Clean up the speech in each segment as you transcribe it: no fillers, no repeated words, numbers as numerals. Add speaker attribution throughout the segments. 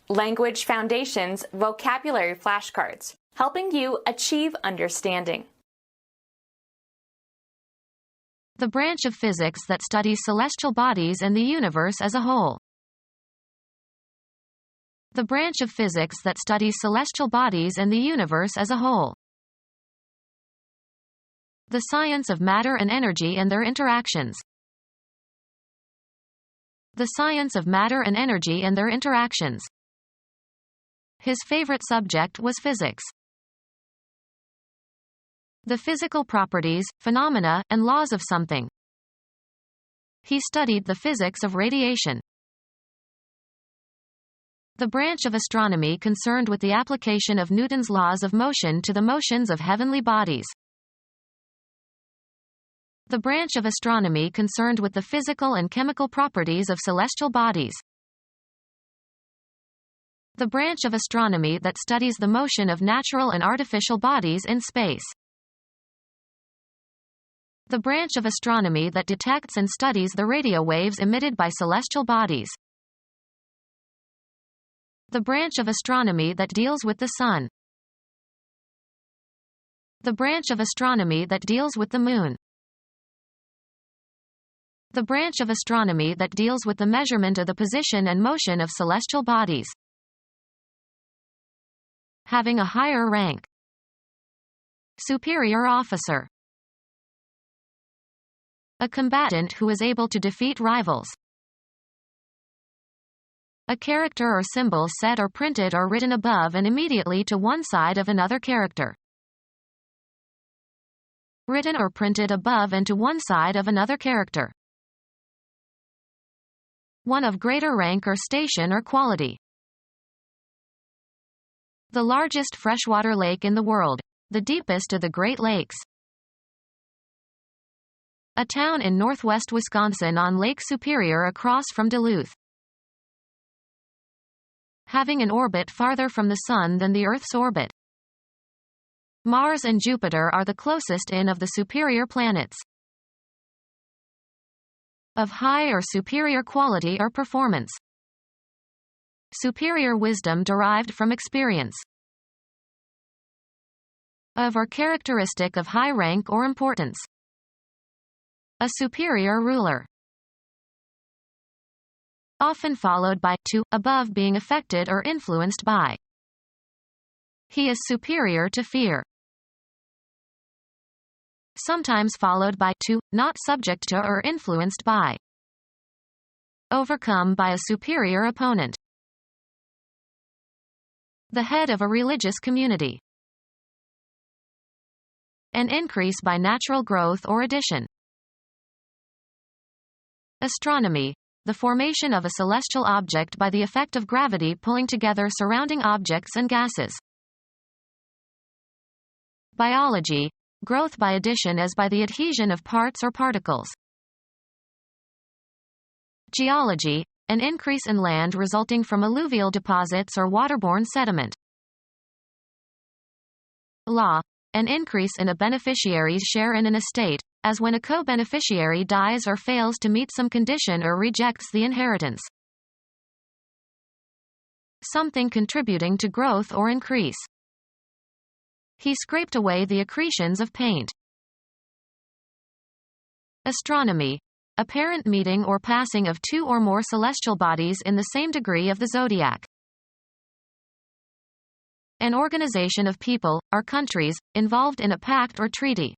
Speaker 1: Language Foundations Vocabulary Flashcards, helping you achieve understanding.
Speaker 2: The branch of physics that studies celestial bodies and the universe as a whole. The branch of physics that studies celestial bodies and the universe as a whole. The science of matter and energy and their interactions. The science of matter and energy and their interactions. His favorite subject was physics. The physical properties, phenomena, and laws of something. He studied the physics of radiation. The branch of astronomy concerned with the application of Newton's laws of motion to the motions of heavenly bodies. The branch of astronomy concerned with the physical and chemical properties of celestial bodies. The branch of astronomy that studies the motion of natural and artificial bodies in space. The branch of astronomy that detects and studies the radio waves emitted by celestial bodies. The branch of astronomy that deals with the sun. The branch of astronomy that deals with the moon. The branch of astronomy that deals with the measurement of the position and motion of celestial bodies. Having a higher rank. Superior officer. A combatant who is able to defeat rivals. A character or symbol set or printed or written above and immediately to one side of another character. Written or printed above and to one side of another character. One of greater rank or station or quality. The largest freshwater lake in the world, the deepest of the Great Lakes. A town in northwest Wisconsin on Lake Superior across from Duluth. Having an orbit farther from the Sun than the Earth's orbit. Mars and Jupiter are the closest in of the superior planets. Of high or superior quality or performance. Superior wisdom derived from experience. Of or characteristic of high rank or importance. A superior ruler. Often followed by to, above being affected or influenced by. He is superior to fear. Sometimes followed by to, not subject to or influenced by. Overcome by a superior opponent. The head of a religious community. An increase by natural growth or addition. Astronomy. The formation of a celestial object by the effect of gravity pulling together surrounding objects and gases. Biology. Growth by addition as by the adhesion of parts or particles. Geology. An increase in land resulting from alluvial deposits or waterborne sediment. Law. An increase in a beneficiary's share in an estate, as when a co-beneficiary dies or fails to meet some condition or rejects the inheritance. Something contributing to growth or increase. He scraped away the accretions of paint. Astronomy. Apparent meeting or passing of two or more celestial bodies in the same degree of the zodiac. An organization of people, or countries, involved in a pact or treaty.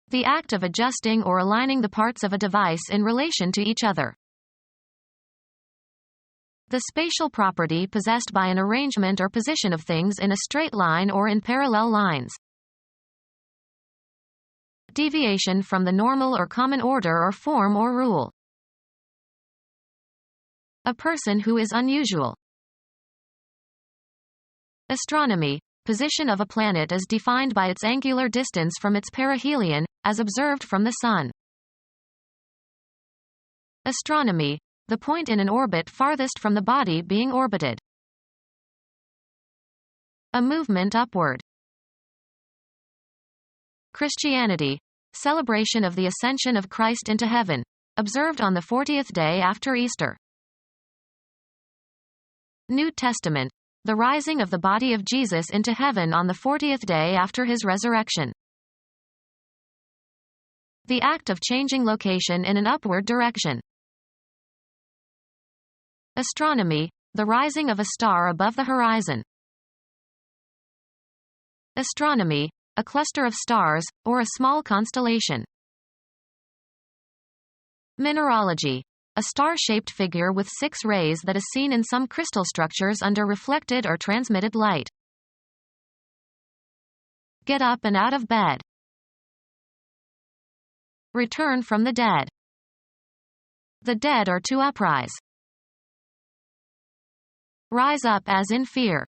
Speaker 2: The act of adjusting or aligning the parts of a device in relation to each other. The spatial property possessed by an arrangement or position of things in a straight line or in parallel lines. Deviation from the normal or common order or form or rule. A person who is unusual. Astronomy. Position of a planet is defined by its angular distance from its perihelion, as observed from the Sun. Astronomy. The point in an orbit farthest from the body being orbited. A movement upward. Christianity. Celebration of the ascension of Christ into heaven, observed on the 40th day after Easter. New Testament. The rising of the body of Jesus into heaven on the 40th day after his resurrection. The act of changing location in an upward direction. Astronomy. The rising of a star above the horizon. Astronomy. A cluster of stars, or a small constellation. Mineralogy. A star-shaped figure with 6 rays that is seen in some crystal structures under reflected or transmitted light. Get up and out of bed. Return from the dead. The dead are to uprise. Rise up as in fear.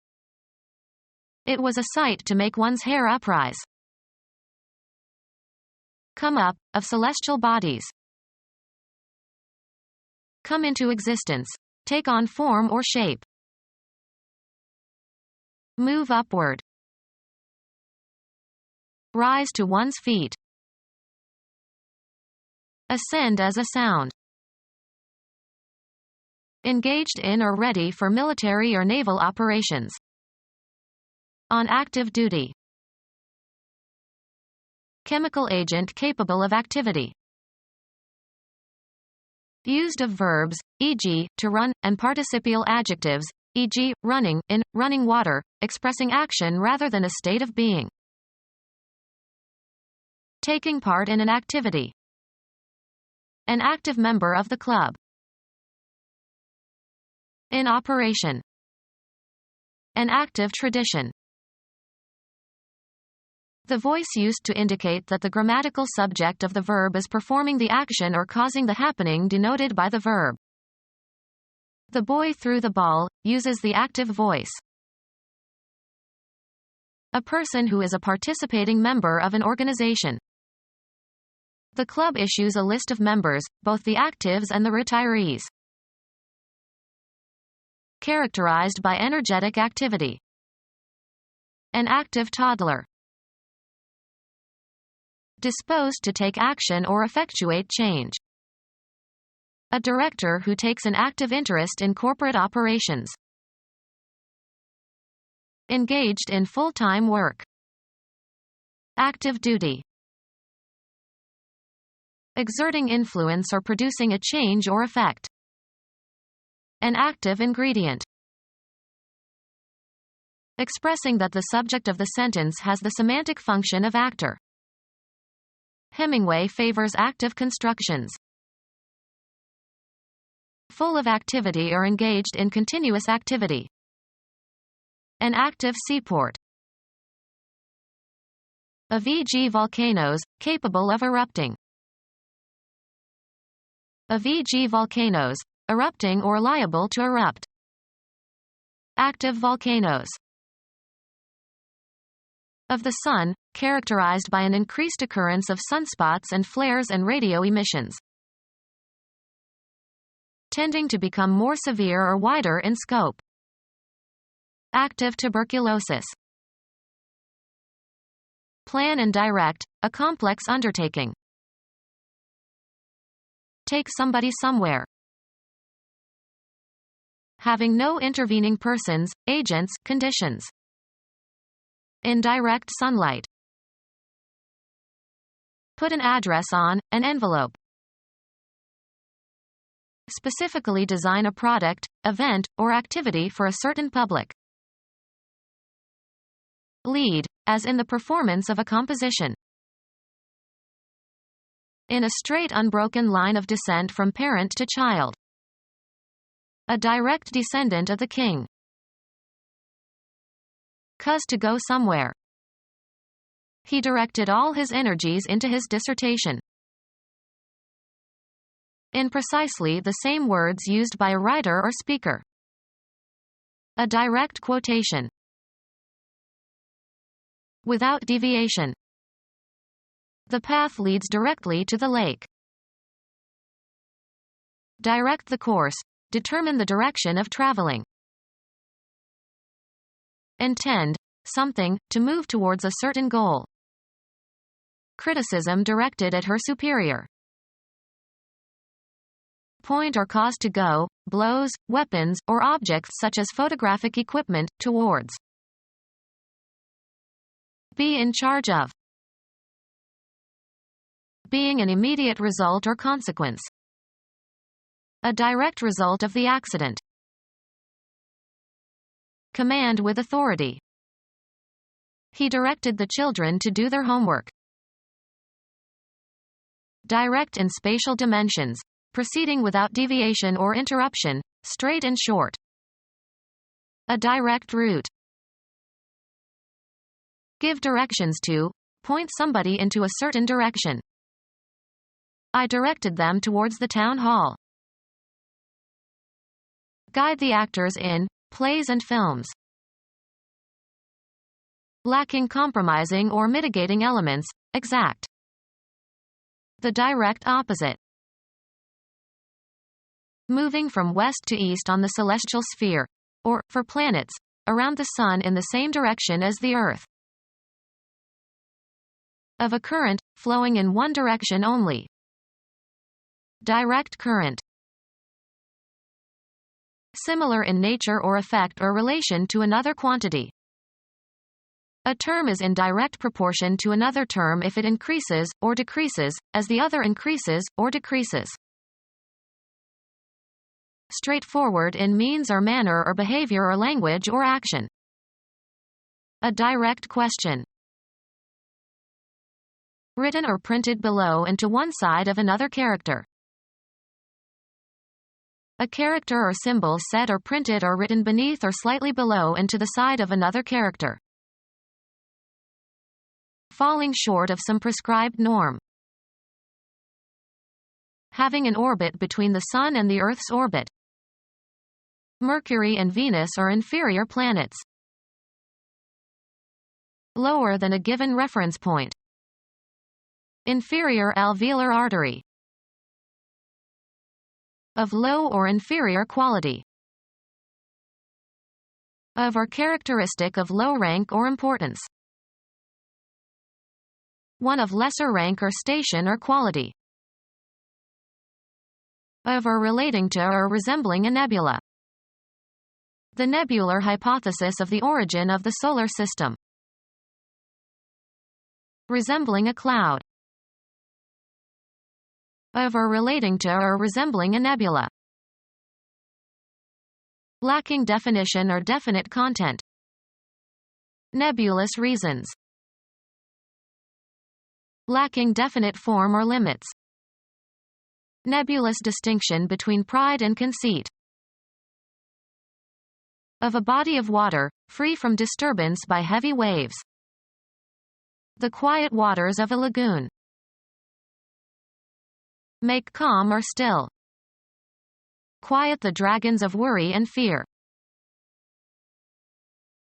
Speaker 2: It was a sight to make one's hair uprise. Come up, of celestial bodies. Come into existence. Take on form or shape. Move upward. Rise to one's feet. Ascend as a sound. Engaged in or ready for military or naval operations. On active duty. Chemical agent capable of activity. Used of verbs, e.g., to run, and participial adjectives, e.g., running, in, running water, expressing action rather than a state of being. Taking part in an activity. An active member of the club. In operation. An active tradition. The voice used to indicate that the grammatical subject of the verb is performing the action or causing the happening denoted by the verb. The boy threw the ball uses the active voice. A person who is a participating member of an organization. The club issues a list of members, both the actives and the retirees. Characterized by energetic activity. An active toddler. Disposed to take action or effectuate change. A director who takes an active interest in corporate operations. Engaged in full-time work. Active duty. Exerting influence or producing a change or effect. An active ingredient. Expressing that the subject of the sentence has the semantic function of actor. Hemingway favors active constructions. Full of activity or engaged in continuous activity. An active seaport. Of e.g. volcanoes, capable of erupting. Of e.g. volcanoes, erupting or liable to erupt. Active volcanoes. Of the sun, characterized by an increased occurrence of sunspots and flares and radio emissions. Tending to become more severe or wider in scope. Active tuberculosis. Plan and direct, a complex undertaking. Take somebody somewhere. Having no intervening persons, agents, conditions. In direct sunlight. Put an address on an envelope. Specifically design a product, event, or activity for a certain public. Lead, as in the performance of a composition. In a straight unbroken line of descent from parent to child. A direct descendant of the king. Cause to go somewhere. He directed all his energies into his dissertation. In precisely the same words used by a writer or speaker. A direct quotation. Without deviation. The path leads directly to the lake. Direct the course. Determine the direction of traveling. Intend, something, to move towards a certain goal. Criticism directed at her superior. Point or cause to go, blows, weapons, or objects such as photographic equipment, towards. Be in charge of. Being an immediate result or consequence. A direct result of the accident. Command with authority. He directed the children to do their homework. Direct in spatial dimensions, proceeding without deviation or interruption, straight and short. A direct route. Give directions to, point somebody into a certain direction. I directed them towards the town hall. Guide the actors in plays and films. Lacking compromising or mitigating elements, exact. The direct opposite. Moving from west to east on the celestial sphere, or, for planets, around the Sun in the same direction as the Earth. Of a current, flowing in one direction only. Direct current. Similar in nature or effect or relation to another quantity. A term is in direct proportion to another term if it increases, or decreases, as the other increases, or decreases. Straightforward in means or manner or behavior or language or action. A direct question. Written or printed below and to one side of another character. A character or symbol set or printed or written beneath or slightly below and to the side of another character. Falling short of some prescribed norm. Having an orbit between the Sun and the Earth's orbit. Mercury and Venus are inferior planets. Lower than a given reference point. Inferior alveolar artery. Of low or inferior quality. Of or characteristic of low rank or importance. One of lesser rank or station or quality. Of or relating to or resembling a nebula. The nebular hypothesis of the origin of the solar system. Resembling a cloud. Of or relating to or resembling a nebula. Lacking definition or definite content. Nebulous reasons. Lacking definite form or limits. Nebulous distinction between pride and conceit. Of a body of water, free from disturbance by heavy waves. The quiet waters of a lagoon. Make calm or still. Quiet the dragons of worry and fear.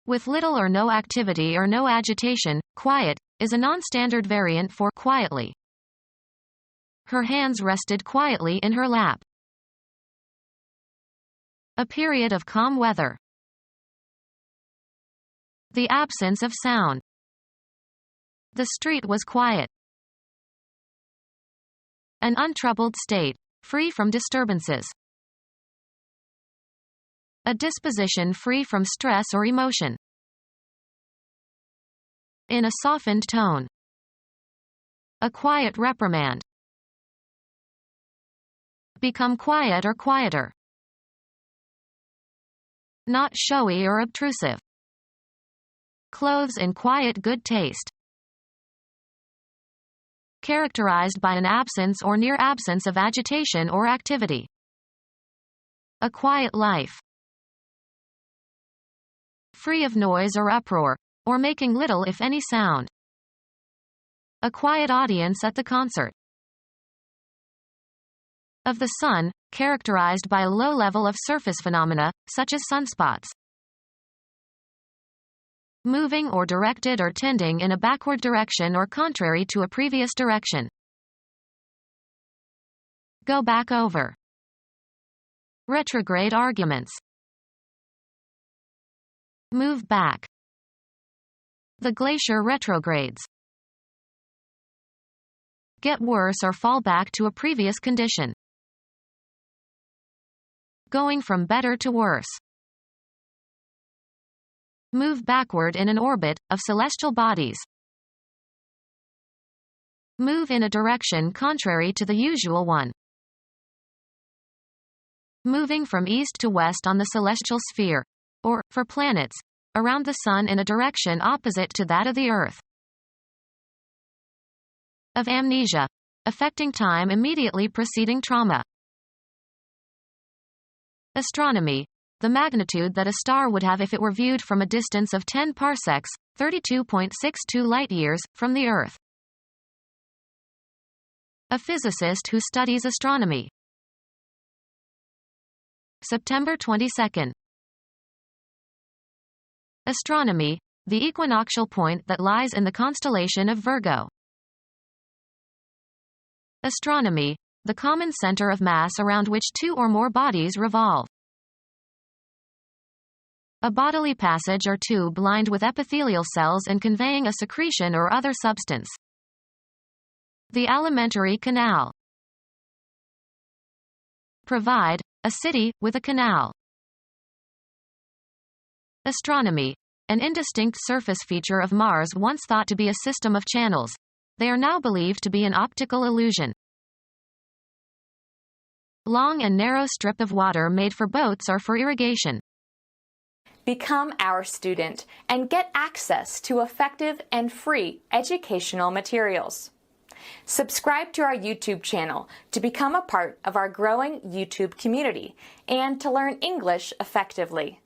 Speaker 2: With little or no activity or no agitation, quiet, is a non-standard variant for quietly. Her hands rested quietly in her lap. A period of calm weather. The absence of sound. The street was quiet. An untroubled state, free from disturbances. A disposition free from stress or emotion. In a softened tone. A quiet reprimand. Become quiet or quieter. Not showy or obtrusive. Clothes in quiet good taste. Characterized by an absence or near absence of agitation or activity. A quiet life. Free of noise or uproar, or making little if any sound. A quiet audience at the concert. Of the Sun, characterized by a low level of surface phenomena, such as sunspots. Moving or directed or tending in a backward direction or contrary to a previous direction. Go back over. Retrograde arguments. Move back. The glacier retrogrades. Get worse or fall back to a previous condition. going from better to worse. Move backward in an orbit of celestial bodies. Move in a direction contrary to the usual one. Moving from east to west on the celestial sphere, or, for planets, around the Sun in a direction opposite to that of the Earth. Of amnesia, affecting time immediately preceding trauma. Astronomy, the magnitude that a star would have if it were viewed from a distance of 10 parsecs, 32.62 light-years, from the Earth. A physicist who studies astronomy. September 22. Astronomy, the equinoctial point that lies in the constellation of Virgo. Astronomy, the common center of mass around which two or more bodies revolve. A bodily passage or tube lined with epithelial cells and conveying a secretion or other substance. The alimentary canal. Provide, a city, with a canal. Astronomy, an indistinct surface feature of Mars once thought to be a system of channels. They are now believed to be an optical illusion. Long and narrow strip of water made for boats or for irrigation.
Speaker 1: Become our student and get access to effective and free educational materials. Subscribe to our YouTube channel to become a part of our growing YouTube community and to learn English effectively.